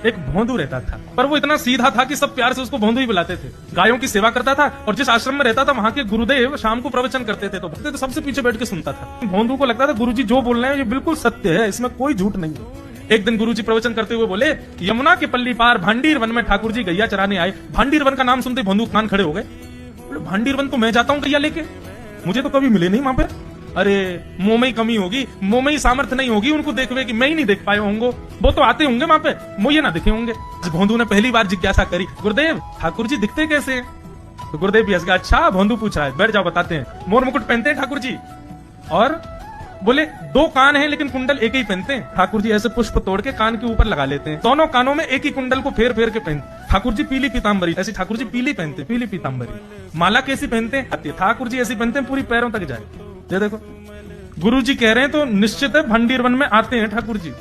एक भोंदू रहता था, पर वो इतना सीधा था कि सब प्यार से उसको भोंदू ही बुलाते थे। गायों की सेवा करता था और जिस आश्रम में रहता था वहां के गुरुदेव शाम को प्रवचन करते थे तो सबसे पीछे बैठ के सुनता था। भोंदू को लगता था गुरुजी जो बोल रहे हैं ये बिल्कुल सत्य है, इसमें कोई झूठ नहीं है। एक दिन गुरुजी प्रवचन करते हुए बोले, यमुना के पल्ली पार भांडीर वन में ठाकुर जी गैया चराने आए। भांडीर वन का नाम सुनते भोंदू कान खड़े हो गए। भांडीर वन तो मैं जाता हूँ गैया लेके, मुझे तो कभी मिले नहीं वहां पे। अरे मुंह में ही कमी होगी, मुंह में ही सामर्थ्य नहीं होगी उनको देखने की, मैं ही नहीं देख पाए होंगे, वो तो आते होंगे वहां पे, वो ये ना दिखे होंगे। भोंदू ने पहली बार जिज्ञासा करी, गुरुदेव ठाकुर जी दिखते कैसे हैं? तो गुरुदेव भी हंस गया, अच्छा भोंदू पूछ रहा है, बैठ जाओ बताते हैं। मोर मुकुट पहनते हैं ठाकुर जी, और बोले दो कान हैं लेकिन कुंडल एक ही पहनते हैं। ठाकुर जी ऐसे पुष्प तोड़ के कान के ऊपर लगा लेते हैं, दोनों कानों में एक ही कुंडल को फेर फेर के पहनते। ठाकुर जी पीली पीताम्बरी, ऐसी ठाकुर जी पीली पहनते, पीली पीताम्बरी। माला कैसी पहनते हैं? ठाकुर जी ऐसी पहनते हैं पूरी पैरों तक जाए। ये देखो गुरु जी कह रहे हैं तो निश्चित है भांडीर वन में आते हैं ठाकुर जी।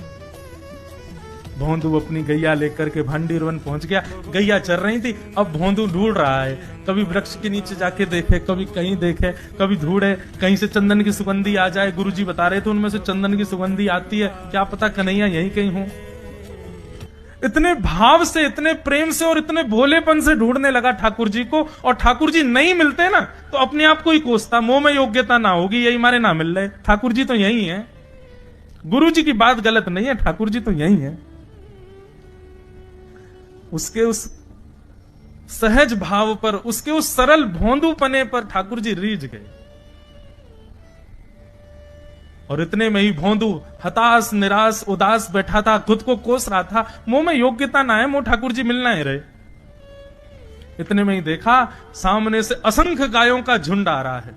भोंदू अपनी गैया लेकर के भांडीर वन पहुंच गया। गैया चल रही थी, अब भोंदू ढूंढ रहा है, कभी वृक्ष के नीचे जाके देखे, कभी कहीं देखे, कभी ढूंढे कहीं से चंदन की सुगंधी आ जाए। गुरुजी बता रहे थे उनमें से चंदन की सुगंधी आती है, क्या पता कन्हैया यहीं कहीं हो। इतने भाव से, इतने प्रेम से और इतने भोलेपन से ढूंढने लगा ठाकुर जी को, और ठाकुर जी नहीं मिलते ना तो अपने आप को ही कोसता, मुंह में योग्यता ना होगी यही मारे ना मिल रहे, ठाकुर जी तो यही है। गुरु जी की बात गलत नहीं है, ठाकुर जी तो यही है। उसके उस सहज भाव पर, उसके उस सरल भोंदूपने पर ठाकुर जी रीझ गए। और इतने में ही भोंदू हताश निराश उदास बैठा था, खुद को कोस रहा था, मुंह में योग्यता ना है, मुंह ठाकुर जी मिलना है रहे। इतने में ही देखा सामने से असंख्य गायों का झुंड आ रहा है,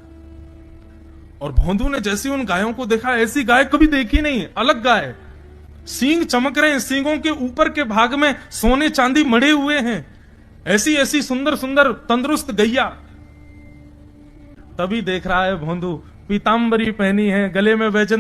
और भोंदू ने जैसे उन गायों को देखा, ऐसी गाय कभी देखी नहीं, अलग गाय, सींग चमक रहे हैं, सींगों के ऊपर के भाग में सोने चांदी मढ़े हुए हैं, ऐसी ऐसी सुंदर सुंदर तंदुरुस्त गैया। तभी देख रहा है भोंदू पीताम्बरी पहनी है, गले में वैजन